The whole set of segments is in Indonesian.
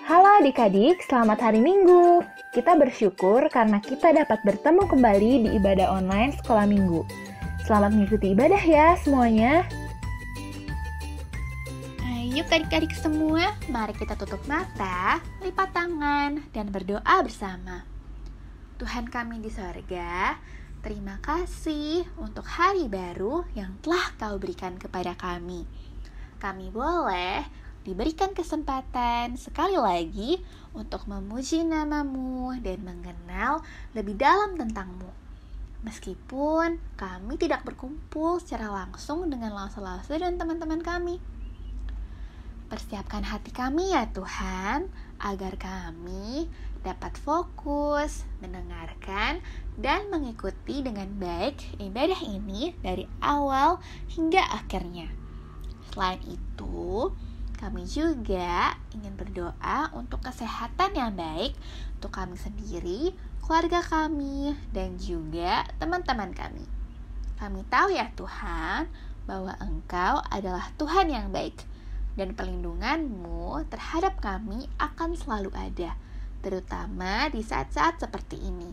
Halo adik-adik, selamat hari Minggu. Kita bersyukur karena kita dapat bertemu kembali di ibadah online sekolah Minggu. Selamat mengikuti ibadah ya semuanya. Ayo adik-adik semua, mari kita tutup mata, lipat tangan, dan berdoa bersama. Tuhan kami di sorga, terima kasih untuk hari baru yang telah Kau berikan kepada kami. Kami boleh diberikan kesempatan sekali lagi untuk memuji nama-Mu dan mengenal lebih dalam tentang-Mu. Meskipun kami tidak berkumpul secara langsung dengan Lause-Lause dan teman-teman kami. Persiapkan hati kami ya Tuhan, agar kami dapat fokus, mendengarkan, dan mengikuti dengan baik ibadah ini dari awal hingga akhirnya. Selain itu, kami juga ingin berdoa untuk kesehatan yang baik untuk kami sendiri, keluarga kami, dan juga teman-teman kami. Kami tahu ya Tuhan, bahwa Engkau adalah Tuhan yang baik, dan perlindungan-Mu terhadap kami akan selalu ada, terutama di saat-saat seperti ini.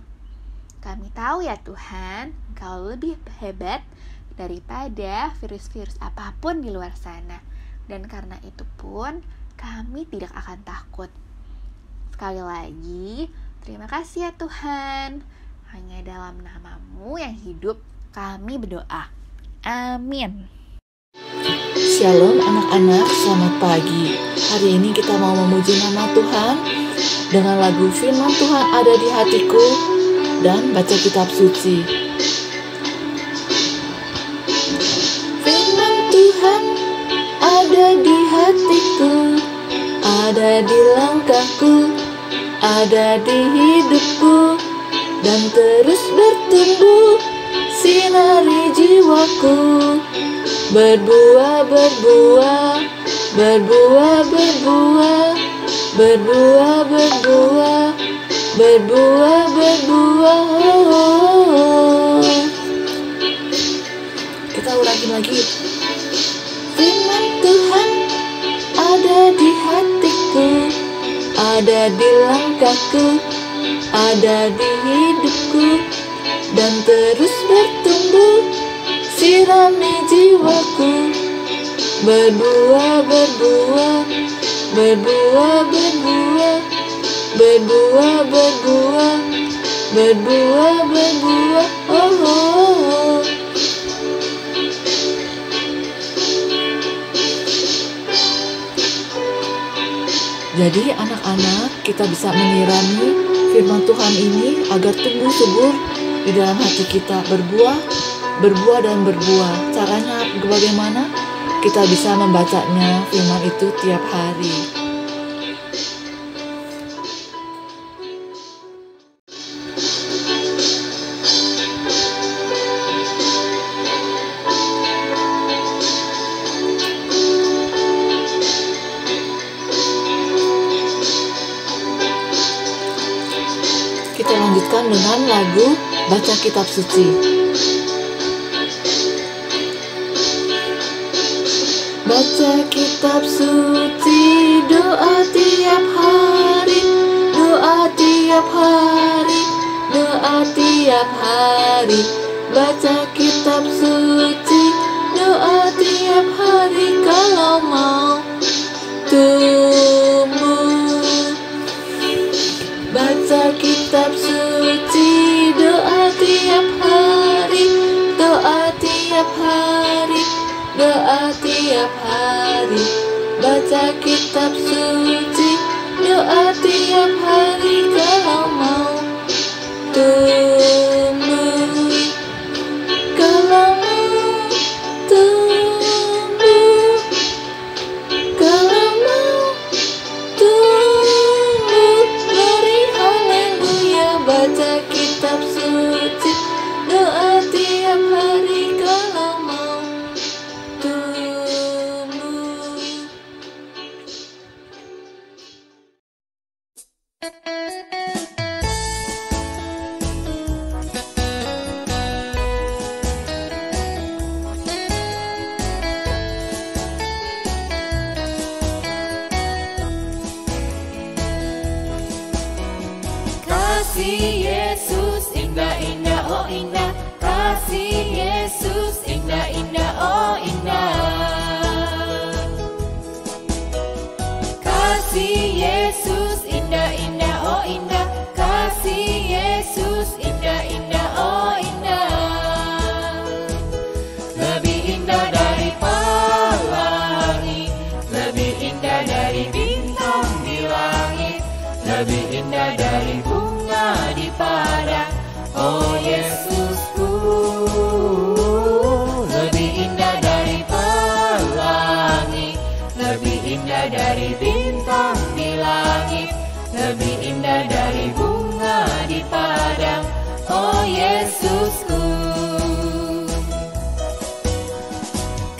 Kami tahu ya Tuhan, Engkau lebih hebat daripada virus-virus apapun di luar sana. Dan karena itu pun kami tidak akan takut. Sekali lagi, terima kasih ya Tuhan. Hanya dalam nama-Mu yang hidup kami berdoa. Amin. Shalom anak-anak, selamat pagi. Hari ini kita mau memuji nama Tuhan dengan lagu Firman Tuhan ada di hatiku dan baca kitab suci. Firman Tuhan ada di hatiku, ada di langkahku, ada di hidupku, dan terus bertumbuh, sinari jiwaku. Berbuah, berbuah, berbuah, berbuah, berbuah, berbuah, berbuah, berbuah. Kita ulangi lagi. Firman Tuhan ada di hatiku, ada di langkahku, ada di hidupku, dan terus bertumbuh, sirami jiwaku. Berbuah, berbuah, berbuah, berbuah, berbuah, berbuah, berbuah, berbuah. Oh, oh. Jadi anak-anak, kita bisa menyirami firman Tuhan ini agar tumbuh subur di dalam hati kita, berbuah, berbuah dan berbuah. Caranya bagaimana? Kita bisa membacanya firman itu tiap hari. Kita lanjutkan dengan lagu Baca Kitab Suci. Baca kitab suci, doa tiap hari, doa tiap hari, doa tiap hari. Baca kitab suci, doa tiap hari kalau mau tumbuh. Baca kitab suci, doa tiap hari, doa tiap hari, doa tiap hari. Baca kitab suci, doa tiap hari kalau mau tumbuh. Kalau mau tumbuh, kalau mau tumbuh, mari haleluya. Baca kitab suci, doa tiap hari kalau mau tumbuh. indah dari pelangi, lebih indah dari bintang di langit, lebih indah dari bunga di padang. Oh Yesusku, lebih indah dari pelangi, lebih indah dari bintang di langit, lebih indah dari bunga di padang. Oh Yesusku,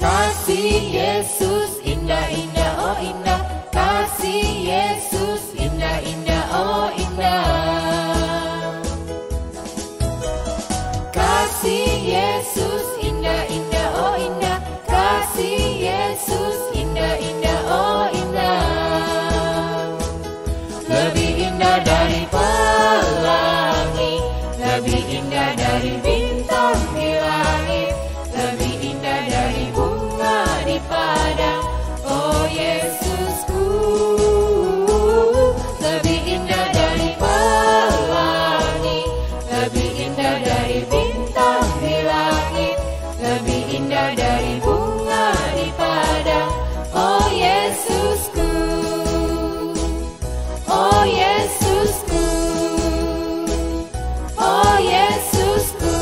kasih Yesus indah-indah, oh indah, kasih Yesus indah-indah, oh indah, kasih Yesus indah-indah, oh indah, kasih Yesus indah-indah, oh indah, lebih indah dari pelangi, lebih indah dari bintang di langit, lebih indah dari bunga di padang. Oh Yesusku, lebih indah dari pelangi, lebih indah dari bintang di langit, lebih indah dari bunga di padang. Oh Yesusku, oh Yesusku, oh Yesusku.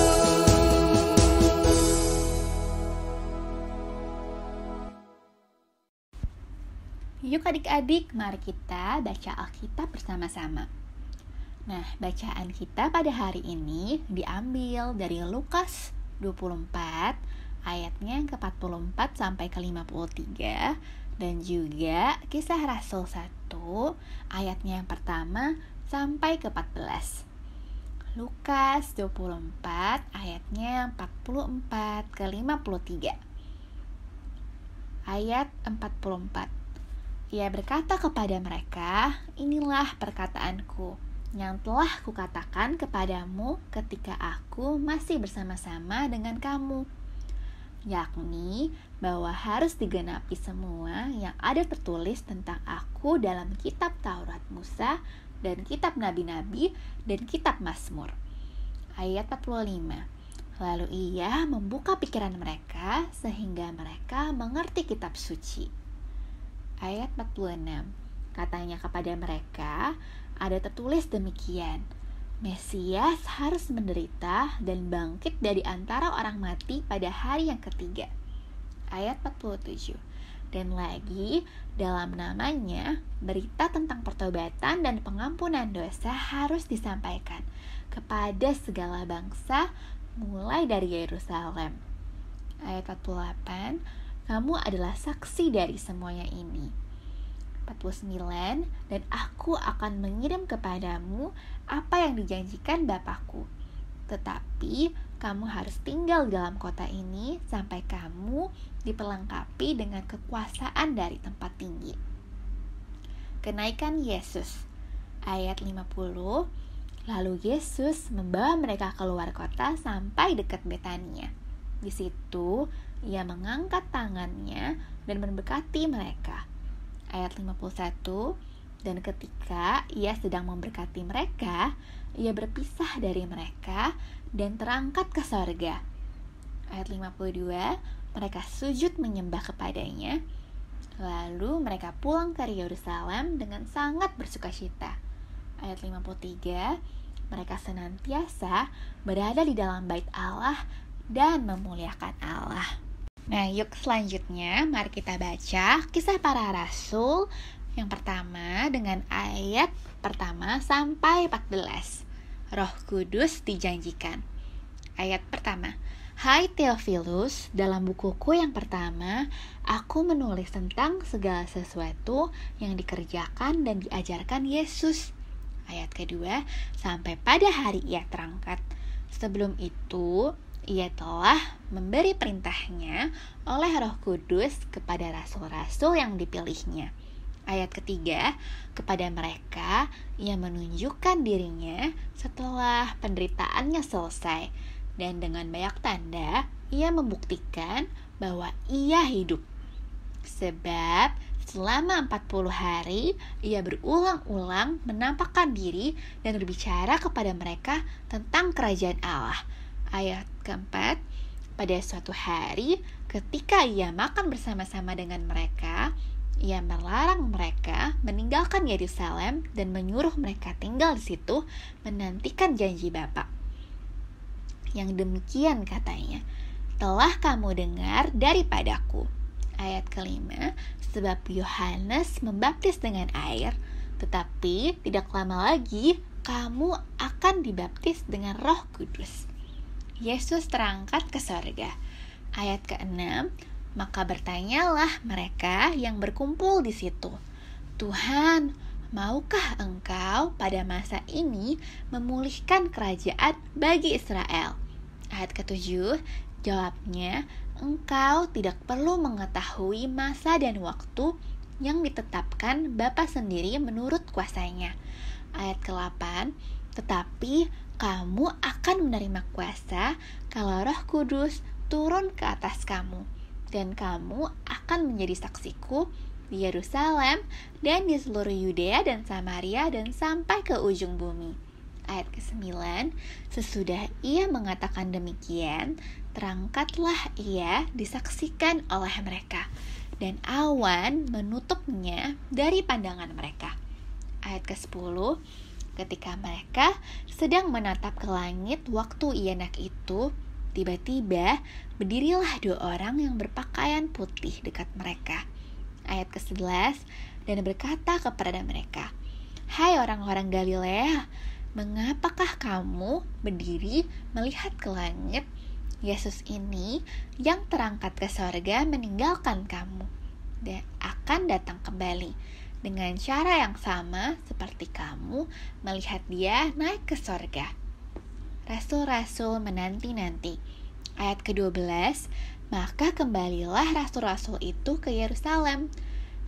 Yuk adik-adik, mari kita baca Alkitab bersama-sama. Nah, bacaan kita pada hari ini diambil dari Lukas 24 ayatnya yang ke-44 sampai ke-53 dan juga Kisah Rasul 1 ayatnya yang pertama sampai ke-14. Lukas 24 ayatnya 44 ke 53. Ayat 44. Ia berkata kepada mereka, inilah perkataanku yang telah kukatakan kepadamu ketika aku masih bersama-sama dengan kamu, yakni bahwa harus digenapi semua yang ada tertulis tentang aku dalam kitab Taurat Musa dan kitab Nabi-Nabi dan kitab Mazmur. Ayat 45. Lalu ia membuka pikiran mereka sehingga mereka mengerti kitab suci. Ayat 46. Katanya kepada mereka, ada tertulis demikian, Mesias harus menderita dan bangkit dari antara orang mati pada hari yang ketiga. Ayat 47. Dan lagi, dalam namanya, berita tentang pertobatan dan pengampunan dosa harus disampaikan kepada segala bangsa, mulai dari Yerusalem. Ayat 48. Kamu adalah saksi dari semuanya ini. 49. Dan aku akan mengirim kepadamu apa yang dijanjikan Bapakku. Tetapi kamu harus tinggal dalam kota ini sampai kamu diperlengkapi dengan kekuasaan dari tempat tinggi. Kenaikan Yesus. Ayat 50. Lalu Yesus membawa mereka keluar kota sampai dekat Betania. Di situ ia mengangkat tangannya dan memberkati mereka. Ayat 51. Dan ketika ia sedang memberkati mereka, ia berpisah dari mereka dan terangkat ke sorga. Ayat 52. Mereka sujud menyembah kepadanya. Lalu mereka pulang ke Yerusalem dengan sangat bersukacita. Ayat 53. Mereka senantiasa berada di dalam bait Allah dan memuliakan Allah. Nah, yuk selanjutnya mari kita baca Kisah Para Rasul yang pertama dengan ayat pertama sampai 14. Roh Kudus dijanjikan. Ayat pertama. Hai Theophilus, dalam bukuku yang pertama, aku menulis tentang segala sesuatu yang dikerjakan dan diajarkan Yesus. Ayat kedua, sampai pada hari ia terangkat. Sebelum itu, ia telah memberi perintahnya oleh Roh Kudus kepada rasul-rasul yang dipilihnya. Ayat ketiga, kepada mereka ia menunjukkan dirinya setelah penderitaannya selesai, dan dengan banyak tanda ia membuktikan bahwa ia hidup. Sebab selama 40 hari ia berulang-ulang menampakkan diri dan berbicara kepada mereka tentang kerajaan Allah. Ayat keempat, Pada suatu hari, ketika ia makan bersama-sama dengan mereka, ia melarang mereka meninggalkan Yerusalem dan menyuruh mereka tinggal di situ menantikan janji Bapa. Yang demikian katanya, telah kamu dengar daripadaku. Ayat kelima, sebab Yohanes membaptis dengan air, tetapi tidak lama lagi kamu akan dibaptis dengan Roh Kudus. Yesus terangkat ke sorga. Ayat ke-6, maka bertanyalah mereka yang berkumpul di situ, Tuhan, maukah Engkau pada masa ini memulihkan kerajaan bagi Israel? Ayat ke-7, jawabnya, Engkau tidak perlu mengetahui masa dan waktu yang ditetapkan Bapa sendiri menurut kuasanya. Ayat ke-8, tetapi kamu akan menerima kuasa kalau Roh Kudus turun ke atas kamu, dan kamu akan menjadi saksiku di Yerusalem dan di seluruh Yudea dan Samaria dan sampai ke ujung bumi. Ayat ke-9, sesudah ia mengatakan demikian, terangkatlah ia disaksikan oleh mereka, dan awan menutupnya dari pandangan mereka. Ayat ke-10, ketika mereka sedang menatap ke langit waktu ia naik itu, tiba-tiba berdirilah 2 orang yang berpakaian putih dekat mereka. Ayat ke-11, dan berkata kepada mereka, Hai orang-orang Galilea, mengapakah kamu berdiri melihat ke langit? Yesus ini yang terangkat ke sorga meninggalkan kamu dan akan datang kembali dengan cara yang sama seperti kamu melihat dia naik ke sorga. Rasul-rasul menanti-nanti. Ayat ke-12, maka kembalilah rasul-rasul itu ke Yerusalem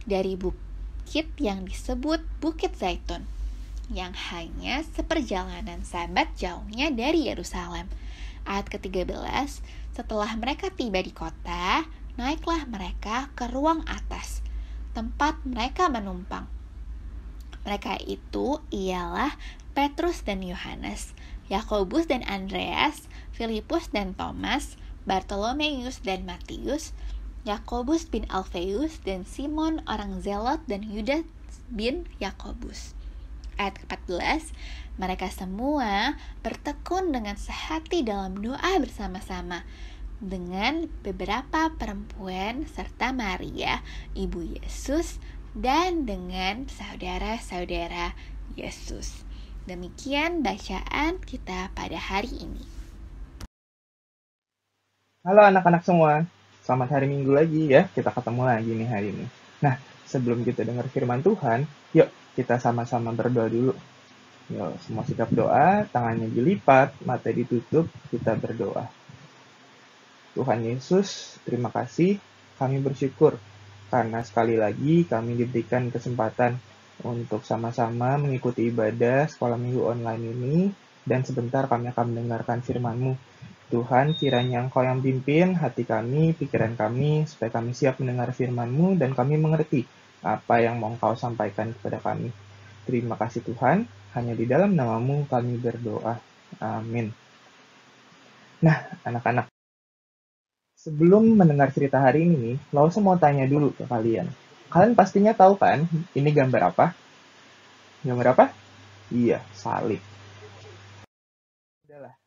dari bukit yang disebut Bukit Zaitun, yang hanya seperjalanan sabat jauhnya dari Yerusalem. Ayat ke-13, setelah mereka tiba di kota, naiklah mereka ke ruang atas, tempat mereka menumpang. Mereka itu ialah Petrus dan Yohanes, Yakobus dan Andreas, Filipus dan Thomas, Bartolomeus dan Matius, Yakobus bin Alfeus dan Simon orang Zelot dan Yudas bin Yakobus. Ayat ke-14, mereka semua bertekun dengan sehati dalam doa bersama-sama dengan beberapa perempuan serta Maria, ibu Yesus, dan dengan saudara-saudara Yesus. Demikian bacaan kita pada hari ini. Halo anak-anak semua, selamat hari Minggu lagi ya, kita ketemu lagi nih hari ini. Nah, sebelum kita dengar firman Tuhan, yuk kita sama-sama berdoa dulu. Yuk, semua sikap doa, tangannya dilipat, mata ditutup, kita berdoa. Tuhan Yesus, terima kasih, kami bersyukur karena sekali lagi kami diberikan kesempatan untuk sama-sama mengikuti ibadah sekolah minggu online ini, dan sebentar kami akan mendengarkan firman-Mu. Tuhan, kiranya Engkau yang pimpin hati kami, pikiran kami, supaya kami siap mendengar firman-Mu dan kami mengerti apa yang mau Engkau sampaikan kepada kami. Terima kasih Tuhan, hanya di dalam nama-Mu kami berdoa. Amin. Nah, anak-anak, sebelum mendengar cerita hari ini, Lausa mau tanya dulu ke kalian. Kalian pastinya tahu kan, ini gambar apa? Gambar apa? Iya, salib. Udahlah.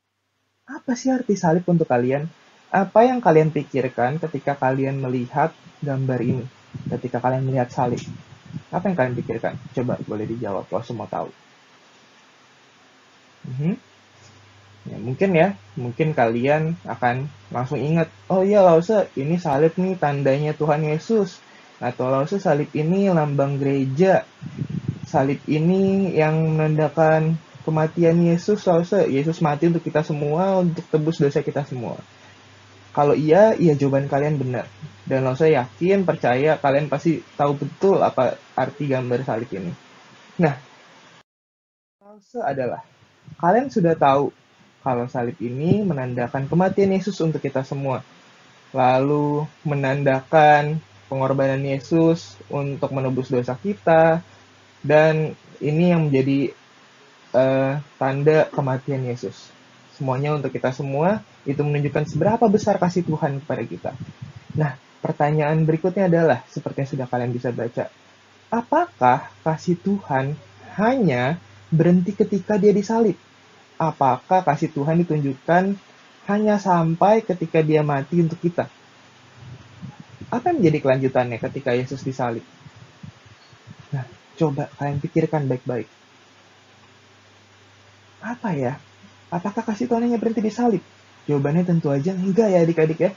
Apa sih arti salib untuk kalian? Apa yang kalian pikirkan ketika kalian melihat gambar ini? Ketika kalian melihat salib? Apa yang kalian pikirkan? Coba boleh dijawab, kalau semua tahu. Ya, mungkin kalian akan langsung ingat, oh iya Lausa, ini salib nih tandanya Tuhan Yesus. Atau Lausa, salib ini lambang gereja. Salib ini yang menandakan kematian Yesus. Lausa, Yesus mati untuk kita semua, untuk tebus dosa kita semua. Kalau iya jawaban kalian benar. Dan Lausa yakin, percaya, kalian pasti tahu betul apa arti gambar salib ini. Nah, Lausa adalah, kalian sudah tahu kalau salib ini menandakan kematian Yesus untuk kita semua. Lalu menandakan pengorbanan Yesus untuk menebus dosa kita. Dan ini yang menjadi tanda kematian Yesus. semuanya untuk kita semua, itu menunjukkan seberapa besar kasih Tuhan kepada kita. Nah, pertanyaan berikutnya adalah, seperti yang sudah kalian bisa baca, apakah kasih Tuhan hanya berhenti ketika dia disalib? Apakah kasih Tuhan ditunjukkan hanya sampai ketika dia mati untuk kita? Apa yang menjadi kelanjutannya ketika Yesus disalib? Nah, coba kalian pikirkan baik-baik. Apa ya? Apakah kasih Tuhan hanya berhenti disalib? Jawabannya tentu aja enggak ya adik-adik ya.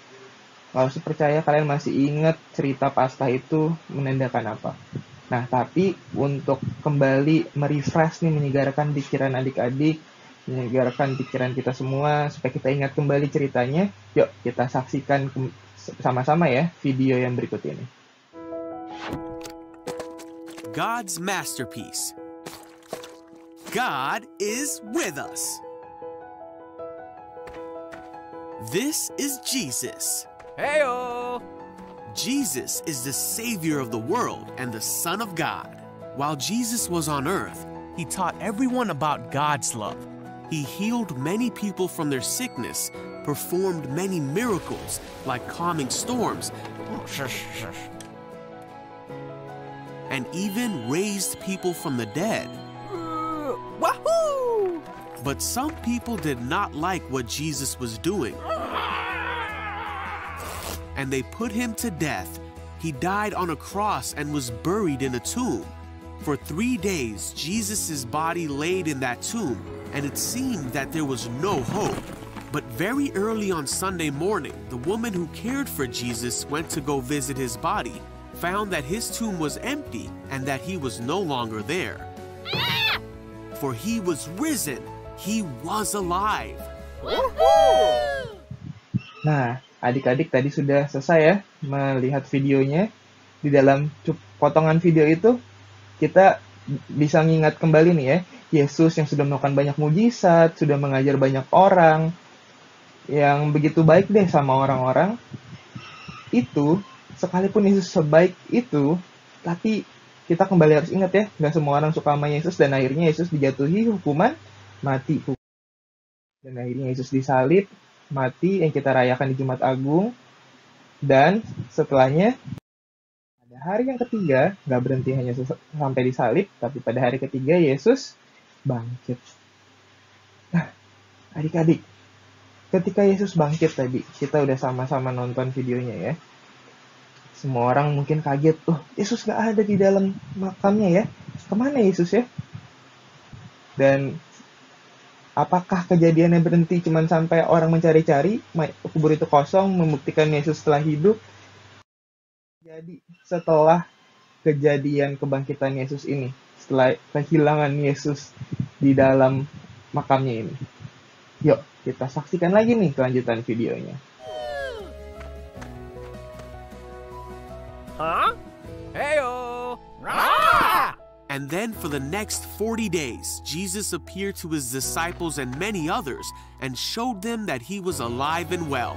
Kalau percaya kalian masih ingat cerita Paskah itu menandakan apa. Nah, tapi untuk kembali merefresh nih, menyegarkan pikiran adik-adik, menyegarkan pikiran kita semua, supaya kita ingat kembali ceritanya, yuk kita saksikan sama-sama ya video yang berikut ini. God's masterpiece. God is with us. This is Jesus. Heyo! Jesus is the Savior of the world and the Son of God. While Jesus was on earth, He taught everyone about God's love. He healed many people from their sickness, performed many miracles like calming storms, and even raised people from the dead. Wahoo! But some people did not like what Jesus was doing, and they put him to death. He died on a cross and was buried in a tomb. For 3 days, Jesus' body laid in that tomb, and it seemed that there was no hope. But very early on Sunday morning, the woman who cared for Jesus went to go visit his body, found that his tomb was empty and that he was no longer there. For he was risen. He was alive. Nah, adik-adik tadi sudah selesai ya melihat videonya. Di dalam potongan video itu kita bisa mengingat kembali nih ya, Yesus yang sudah melakukan banyak mujizat, sudah mengajar banyak orang, yang begitu baik deh sama orang-orang. Itu, sekalipun Yesus sebaik itu, tapi kita kembali harus ingat ya, nggak semua orang suka sama Yesus, dan akhirnya Yesus dijatuhi hukuman mati. Dan akhirnya Yesus disalib, mati, yang kita rayakan di Jumat Agung. Dan setelahnya, pada hari yang ketiga, nggak berhenti hanya sampai disalib, tapi pada hari ketiga Yesus bangkit. Nah, adik-adik, ketika Yesus bangkit tadi, kita udah sama-sama nonton videonya ya. Semua orang mungkin kaget, Yesus nggak ada di dalam makamnya ya. Kemana Yesus ya? Dan apakah kejadiannya berhenti cuma sampai orang mencari-cari, kubur itu kosong, membuktikan Yesus telah hidup? Jadi setelah kejadian kebangkitan Yesus ini, setelah kehilangan Yesus di dalam makamnya ini, yuk kita saksikan lagi nih kelanjutan videonya. Huh? Heyo! Rah! And then for the next 40 days, Jesus appeared to his disciples and many others and showed them that he was alive and well.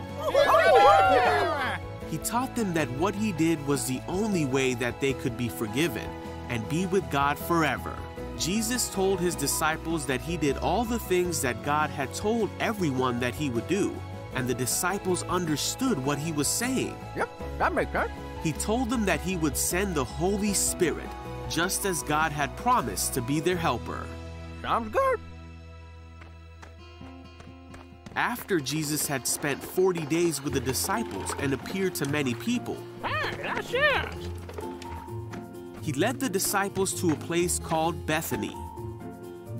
He taught them that what he did was the only way that they could be forgiven and be with God forever. Jesus told his disciples that he did all the things that God had told everyone that he would do, and the disciples understood what he was saying. Yep, that makes sense. He told them that he would send the Holy Spirit, just as God had promised to be their helper. Sounds good. After Jesus had spent 40 days with the disciples and appeared to many people, Hey, that's it. he led the disciples to a place called Bethany.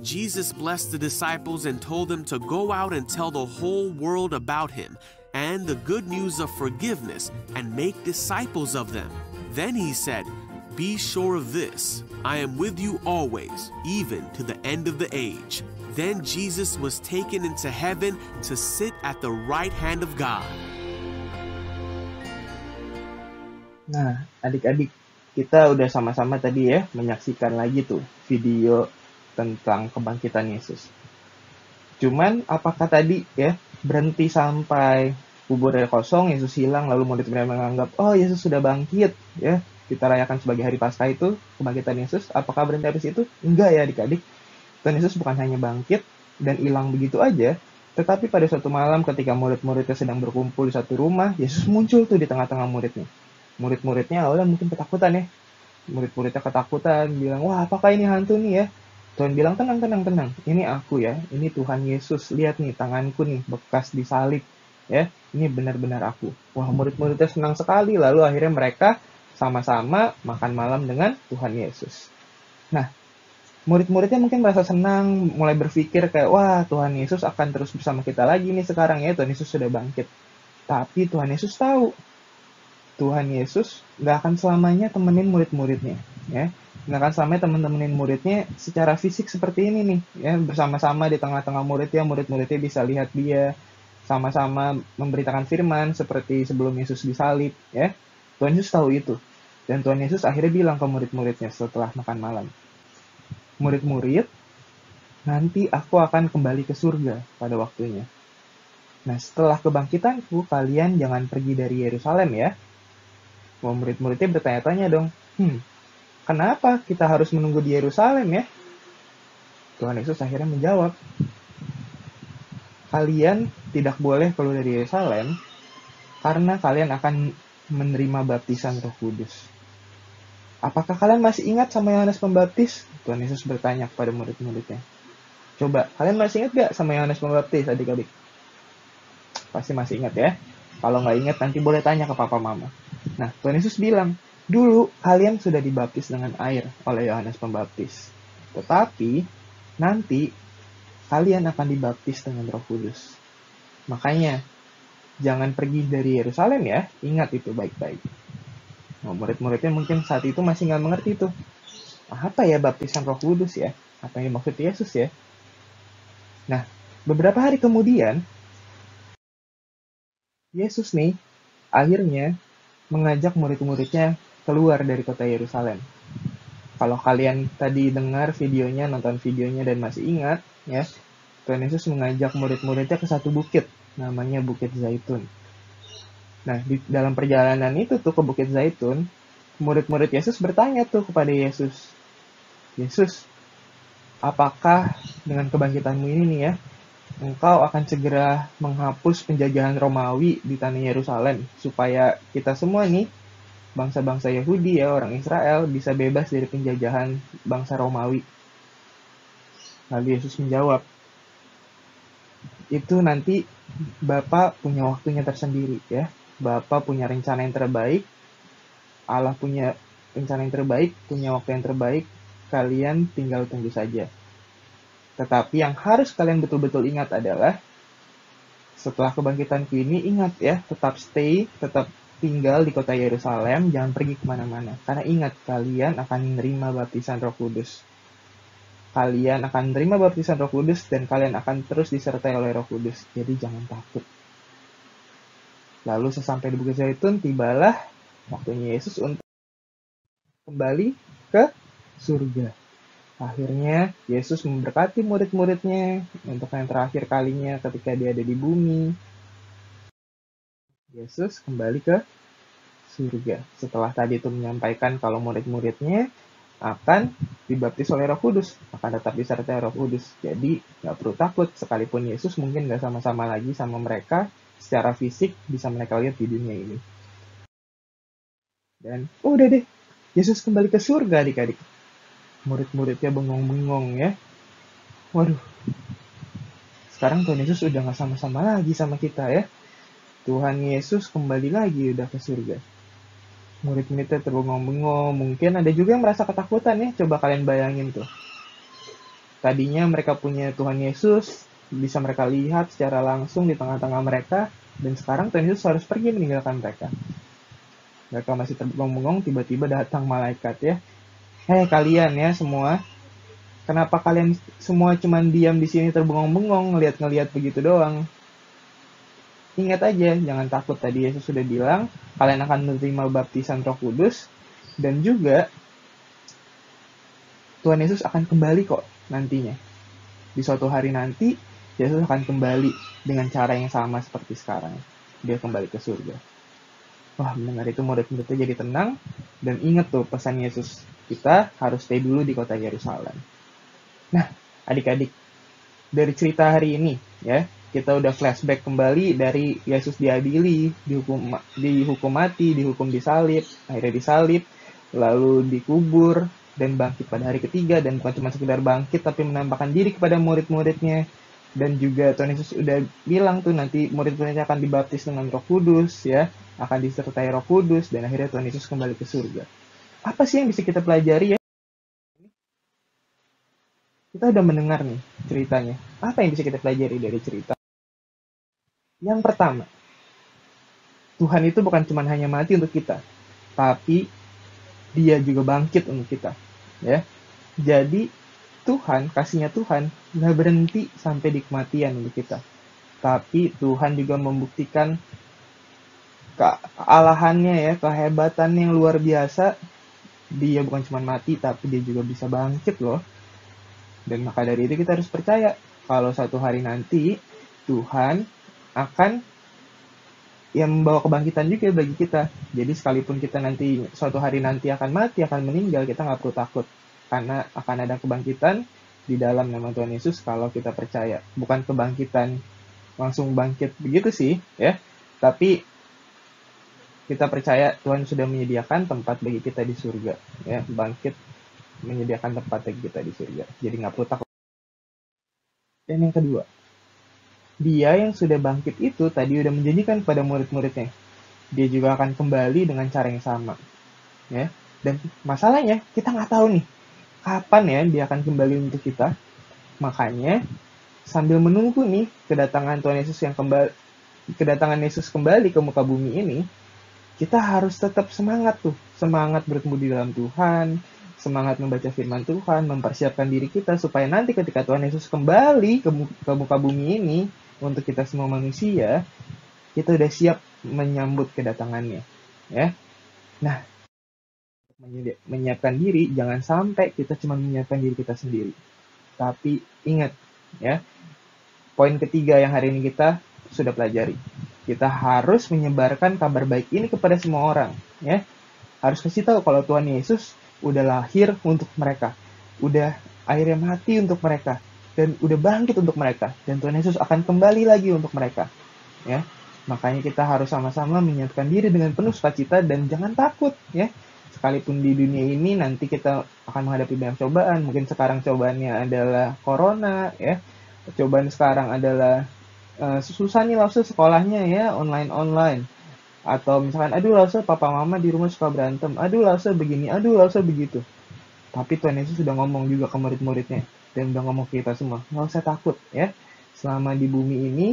Jesus blessed the disciples and told them to go out and tell the whole world about him and the good news of forgiveness and make disciples of them. Then he said, "Be sure of this, I am with you always, even to the end of the age." Then Jesus was taken into heaven to sit at the right hand of God. Nah, adik-adik, kita udah sama-sama tadi ya menyaksikan lagi tuh video tentang kebangkitan Yesus. Cuman apakah tadi ya berhenti sampai kuburnya kosong, Yesus hilang, lalu murid-murid menganggap, Yesus sudah bangkit ya, kita rayakan sebagai hari Paskah itu kebangkitan Yesus? Apakah berhenti habis itu? Enggak ya adik-adik. Tuhan Yesus bukan hanya bangkit dan hilang begitu aja, Tetapi pada suatu malam ketika murid-muridnya sedang berkumpul di satu rumah, Yesus muncul tuh di tengah-tengah muridnya. Murid-muridnya awalnya mungkin ketakutan ya. Murid-muridnya ketakutan, bilang, wah apakah ini hantu nih ya? Tuhan bilang, tenang. Ini aku ya, ini Tuhan Yesus. Lihat nih, tanganku nih, bekas disalib. Ya, ini benar-benar aku. Wah, murid-muridnya senang sekali. Lalu akhirnya mereka sama-sama makan malam dengan Tuhan Yesus. Nah, murid-muridnya mungkin merasa senang, mulai berpikir kayak, wah Tuhan Yesus akan terus bersama kita lagi nih sekarang ya, Tuhan Yesus sudah bangkit. Tapi Tuhan Yesus tahu, Tuhan Yesus nggak akan selamanya temenin murid-muridnya, ya. Nggak akan selamanya temenin muridnya secara fisik seperti ini nih, ya, bersama-sama di tengah-tengah muridnya bisa lihat dia, sama-sama memberitakan firman seperti sebelum Yesus disalib, ya. Tuhan Yesus tahu itu. Dan Tuhan Yesus akhirnya bilang ke murid-muridnya setelah makan malam, murid-murid, nanti aku akan kembali ke surga pada waktunya. Nah, setelah kebangkitanku, kalian jangan pergi dari Yerusalem ya. Wah, murid-muridnya bertanya-tanya dong, kenapa kita harus menunggu di Yerusalem ya? Tuhan Yesus akhirnya menjawab, kalian tidak boleh keluar dari Yerusalem karena kalian akan menerima baptisan Roh Kudus. Apakah kalian masih ingat sama Yohanes Pembaptis? Tuhan Yesus bertanya kepada murid-muridnya. Coba, kalian masih ingat gak sama Yohanes Pembaptis, adik-adik? Pasti masih ingat ya. Kalau nggak ingat, nanti boleh tanya ke papa mama. Nah, Tuhan Yesus bilang, dulu kalian sudah dibaptis dengan air oleh Yohanes Pembaptis. Tetapi, nanti kalian akan dibaptis dengan Roh Kudus. Makanya, jangan pergi dari Yerusalem ya. Ingat itu baik-baik. Nah, murid-muridnya mungkin saat itu masih nggak mengerti tuh. Apa ya baptisan Roh Kudus ya? Apa yang dimaksud Yesus ya? Nah, beberapa hari kemudian, Yesus nih akhirnya mengajak murid-muridnya keluar dari kota Yerusalem. Kalau kalian tadi dengar videonya, nonton videonya dan masih ingat, ya, Tuhan Yesus mengajak murid-muridnya ke satu bukit, namanya Bukit Zaitun. Nah, di dalam perjalanan itu tuh ke Bukit Zaitun, murid-murid Yesus bertanya tuh kepada Yesus, Yesus, apakah dengan kebangkitanmu ini nih ya, engkau akan segera menghapus penjajahan Romawi di tanah Yerusalem, supaya kita semua nih, bangsa-bangsa Yahudi ya, orang Israel, bisa bebas dari penjajahan bangsa Romawi. Lalu Yesus menjawab, itu nanti Bapa punya waktunya tersendiri ya. Bapa punya rencana yang terbaik, Allah punya rencana yang terbaik, punya waktu yang terbaik, kalian tinggal tunggu saja. Tetapi yang harus kalian betul-betul ingat adalah, setelah kebangkitanku ini, ingat ya, tetap stay, tetap tinggal di kota Yerusalem, jangan pergi kemana-mana. Karena ingat, kalian akan menerima baptisan Roh Kudus. Kalian akan menerima baptisan Roh Kudus, dan kalian akan terus disertai oleh Roh Kudus. Jadi jangan takut. Lalu sesampai di Bukit Zaitun, tibalah waktunya Yesus untuk kembali ke surga. Akhirnya, Yesus memberkati murid-muridnya untuk yang terakhir kalinya ketika dia ada di bumi. Yesus kembali ke surga. Setelah tadi itu menyampaikan kalau murid-muridnya akan dibaptis oleh Roh Kudus, akan tetap disertai Roh Kudus. Jadi, nggak perlu takut, sekalipun Yesus mungkin nggak sama-sama lagi sama mereka, secara fisik bisa mereka lihat di dunia ini. Dan, udah deh, Yesus kembali ke surga adik-adik. Murid-muridnya bengong-bengong ya. Waduh, sekarang Tuhan Yesus udah gak sama-sama lagi sama kita ya. Tuhan Yesus kembali lagi udah ke surga. Murid-muridnya terbengong-bengong. Mungkin ada juga yang merasa ketakutan ya. Coba kalian bayangin tuh. Tadinya mereka punya Tuhan Yesus, bisa mereka lihat secara langsung di tengah-tengah mereka. Dan sekarang Tuhan Yesus harus pergi meninggalkan mereka. Mereka masih terbengong-bengong, tiba-tiba datang malaikat ya. Hei kalian ya semua, kenapa kalian semua cuman diam di sini terbengong-bengong ngeliat-ngeliat begitu doang? Ingat aja, jangan takut, tadi Yesus sudah bilang kalian akan menerima baptisan Roh Kudus, dan juga Tuhan Yesus akan kembali kok nantinya. Di suatu hari nanti Yesus akan kembali dengan cara yang sama seperti sekarang. Dia kembali ke surga. Wah, mendengar itu murid-muridnya jadi tenang dan ingat tuh pesan Yesus. Kita harus stay dulu di kota Yerusalem. Nah, adik-adik, dari cerita hari ini, ya, kita udah flashback kembali dari Yesus diadili, dihukum mati, dihukum disalib, akhirnya disalib, lalu dikubur, dan bangkit pada hari ketiga, dan bukan cuma sekedar bangkit, tapi menampakkan diri kepada murid-muridnya. Dan juga Tuhan Yesus udah bilang tuh nanti murid-muridnya akan dibaptis dengan Roh Kudus, ya, akan disertai Roh Kudus, dan akhirnya Tuhan Yesus kembali ke surga. Apa sih yang bisa kita pelajari ya? Kita udah mendengar nih ceritanya. Apa yang bisa kita pelajari dari cerita? Yang pertama, Tuhan itu bukan cuma hanya mati untuk kita, tapi Dia juga bangkit untuk kita. Ya, jadi Tuhan, kasihnya Tuhan nggak berhenti sampai di kematian untuk kita, tapi Tuhan juga membuktikan kealahannya, ya, kehebatannya yang luar biasa. Dia bukan cuma mati, tapi Dia juga bisa bangkit loh. Dan maka dari itu kita harus percaya kalau suatu hari nanti Tuhan akan membawa kebangkitan juga bagi kita. Jadi sekalipun kita nanti suatu hari nanti akan mati, akan meninggal, kita nggak perlu takut. Karena akan ada kebangkitan di dalam nama Tuhan Yesus kalau kita percaya. Bukan kebangkitan langsung bangkit begitu sih, ya. Tapi kita percaya Tuhan sudah menyediakan tempat bagi kita di surga, ya, bangkit menyediakan tempat bagi kita di surga. Jadi nggak perlu takut. Dan yang kedua, Dia yang sudah bangkit itu tadi udah menjanjikan kepada murid-muridnya, Dia juga akan kembali dengan cara yang sama, ya. Dan masalahnya kita nggak tahu nih kapan ya Dia akan kembali untuk kita. Makanya sambil menunggu nih kedatangan Tuhan Yesus Yesus kembali ke muka bumi ini, kita harus tetap semangat bertumbuh di dalam Tuhan, semangat membaca firman Tuhan, mempersiapkan diri kita supaya nanti ketika Tuhan Yesus kembali ke muka bumi ini untuk kita semua manusia, kita udah siap menyambut kedatangannya, ya. Nah, menyiapkan diri, jangan sampai kita cuma menyiapkan diri kita sendiri. Tapi ingat, ya, poin ketiga yang hari ini kita sudah pelajari. Kita harus menyebarkan kabar baik ini kepada semua orang, ya. Harus kasih tahu kalau Tuhan Yesus udah lahir untuk mereka, udah akhirnya mati untuk mereka, dan udah bangkit untuk mereka, dan Tuhan Yesus akan kembali lagi untuk mereka, ya. Makanya kita harus sama-sama menyiapkan diri dengan penuh sukacita dan jangan takut, ya. Sekalipun di dunia ini nanti kita akan menghadapi banyak cobaan. Mungkin sekarang cobaannya adalah corona, ya. Cobaan sekarang adalah susah nih langsung sekolahnya, ya, online. Atau misalkan, aduh langsung papa mama di rumah suka berantem, aduh langsung begini, aduh langsung begitu. Tapi Tuhan Yesus sudah ngomong juga ke murid-muridnya, dan udah ngomong ke kita semua, nggak usah takut, ya. Selama di bumi ini,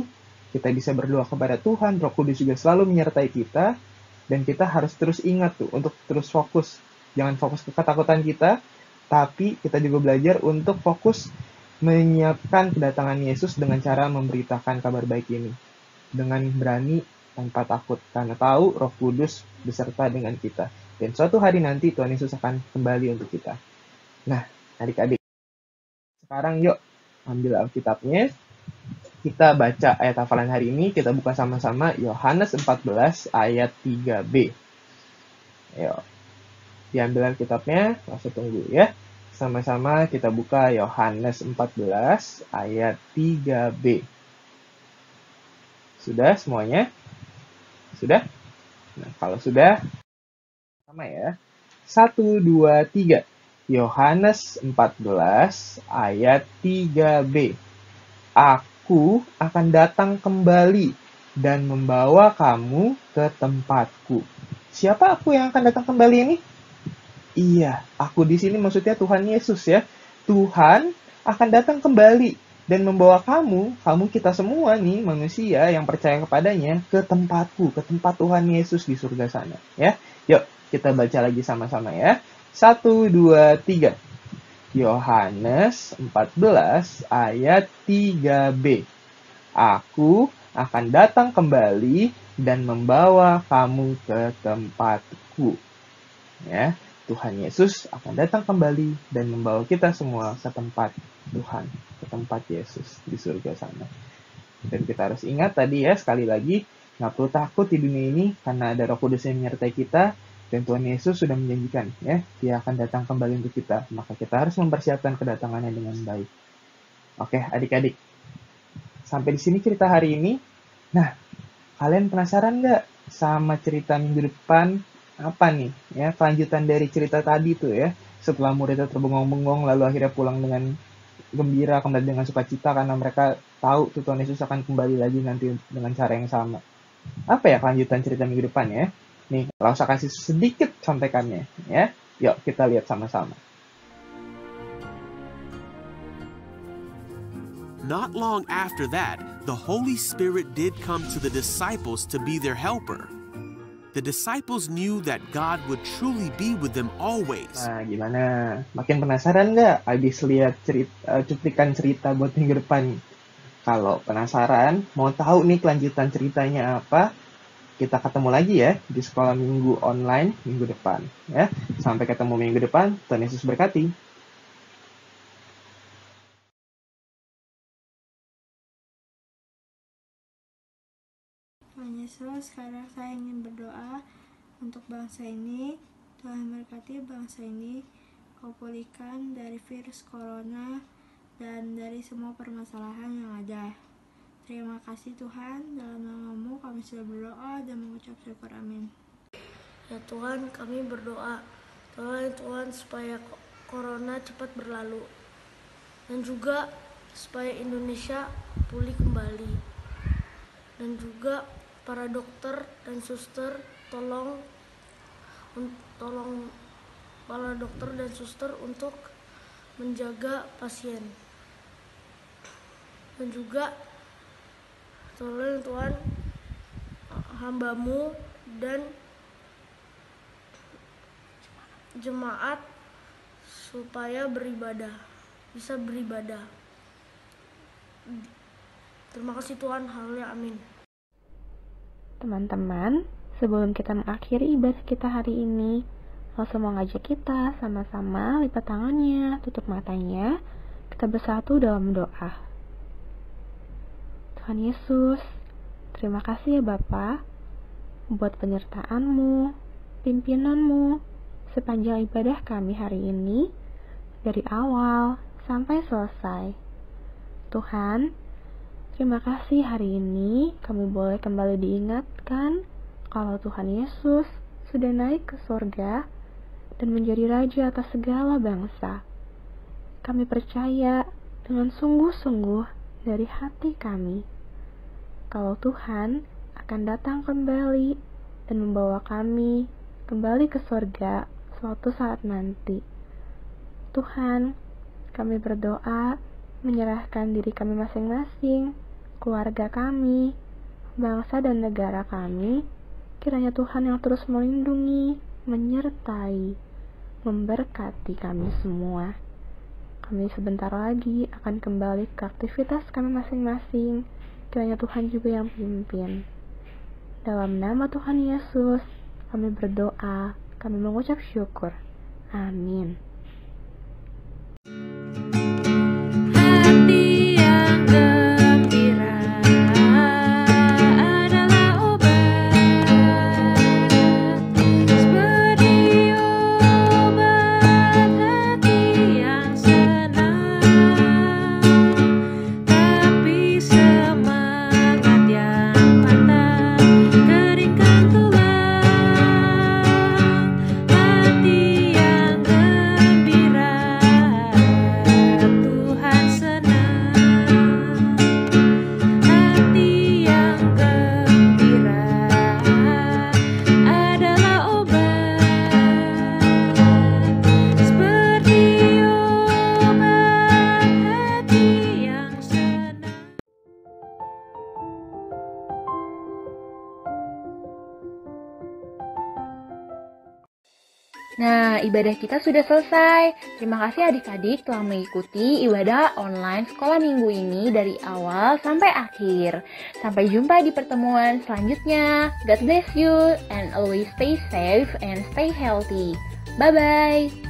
kita bisa berdoa kepada Tuhan, Roh Kudus juga selalu menyertai kita, dan kita harus terus ingat untuk terus fokus. Jangan fokus ke ketakutan kita, tapi kita juga belajar untuk fokus menyiapkan kedatangan Yesus dengan cara memberitakan kabar baik ini. Dengan berani, tanpa takut, karena tahu Roh Kudus beserta dengan kita. Dan suatu hari nanti Tuhan Yesus akan kembali untuk kita. Nah, adik-adik, sekarang yuk ambil Alkitabnya. Kita baca ayat hafalan hari ini. Kita buka sama-sama Yohanes 14 ayat 3b. Ayo, diambil Alkitabnya, langsung tunggu ya. Sama-sama kita buka Yohanes 14 ayat 3b. Sudah semuanya? Sudah? Nah, kalau sudah, sama ya. 1, 2, 3. Yohanes 14 ayat 3b. Aku akan datang kembali dan membawa kamu ke tempatku. Siapa aku yang akan datang kembali ini? Iya, aku di sini maksudnya Tuhan Yesus, ya. Tuhan akan datang kembali dan membawa kamu kita semua nih manusia yang percaya kepadanya ke tempatku, ke tempat Tuhan Yesus di surga sana, ya. Yuk, kita baca lagi sama-sama ya. 1, 2, 3. Yohanes 14 ayat 3b. Aku akan datang kembali dan membawa kamu ke tempatku. Ya, Tuhan Yesus akan datang kembali dan membawa kita semua ke tempat Tuhan, ke tempat Yesus di surga sana. Dan kita harus ingat tadi ya, sekali lagi, nggak perlu takut di dunia ini karena ada Roh Kudus yang menyertai kita, dan Tuhan Yesus sudah menjanjikan ya, Dia akan datang kembali untuk kita. Maka kita harus mempersiapkan kedatangannya dengan baik. Oke, adik-adik. sampai di sini cerita hari ini. Nah, kalian penasaran nggak sama cerita minggu depan apa nih? Ya, kelanjutan dari cerita tadi tuh ya. Setelah muridnya terbengong-bengong, lalu akhirnya pulang dengan gembira, kembali dengan sukacita karena mereka tahu tuh Tuhan Yesus akan kembali lagi nanti dengan cara yang sama. Apa ya kelanjutan cerita minggu depan ya? Nih, kalau saya kasih sedikit contekannya ya. Yuk kita lihat sama-sama. Not long after that, the Holy Spirit did come to the disciples to be their helper. The disciples knew that God would truly be with them always. Nah, gimana? Makin penasaran nggak abis lihat cuplikan cerita buat minggu depan? Kalau penasaran, mau tahu nih kelanjutan ceritanya apa? Kita ketemu lagi ya di sekolah minggu online minggu depan. Ya, sampai ketemu minggu depan. Tuhan Yesus berkati. Tuhan Yesus, sekarang saya ingin berdoa untuk bangsa ini. Tuhan berkati bangsa ini, Kau pulihkan dari virus corona dan dari semua permasalahan yang ada. Terima kasih Tuhan, dalam nama-Mu kami sudah berdoa dan mengucap syukur, amin. Ya Tuhan, kami berdoa, tolong Tuhan supaya corona cepat berlalu dan juga supaya Indonesia pulih kembali, dan juga para dokter dan suster tolong para dokter dan suster untuk menjaga pasien, dan juga tolong Tuhan hamba-Mu dan jemaat supaya bisa beribadah. Terima kasih Tuhan, haleluya, amin. Teman-teman, sebelum kita mengakhiri ibadah kita hari ini, langsung mau ngajak kita sama-sama lipat tangannya, tutup matanya, kita bersatu dalam doa. Tuhan Yesus, terima kasih ya Bapa buat penyertaan-Mu, pimpinan-Mu sepanjang ibadah kami hari ini, dari awal sampai selesai. Tuhan, terima kasih hari ini kami boleh kembali diingatkan kalau Tuhan Yesus sudah naik ke surga dan menjadi Raja atas segala bangsa. Kami percaya dengan sungguh-sungguh dari hati kami kalau Tuhan akan datang kembali dan membawa kami kembali ke surga suatu saat nanti. Tuhan, kami berdoa menyerahkan diri kami masing-masing, keluarga kami, bangsa dan negara kami, kiranya Tuhan yang terus melindungi, menyertai, memberkati kami semua. Kami sebentar lagi akan kembali ke aktivitas kami masing-masing, kiranya Tuhan juga yang pimpin. Dalam nama Tuhan Yesus, kami berdoa, kami mengucap syukur. Amin. Hati yang gembira adalah obat, seperti obat hati yang senang. Tapi semangat yang patah keringkan tulang. Hati yang gembira Tuhan senang. Hati yang gembira adalah obat, seperti obat hati yang senang. Nah, ibadah kita sudah selesai. Terima kasih adik-adik telah mengikuti ibadah online sekolah minggu ini dari awal sampai akhir. Sampai jumpa di pertemuan selanjutnya. God bless you and always stay safe and stay healthy. Bye-bye.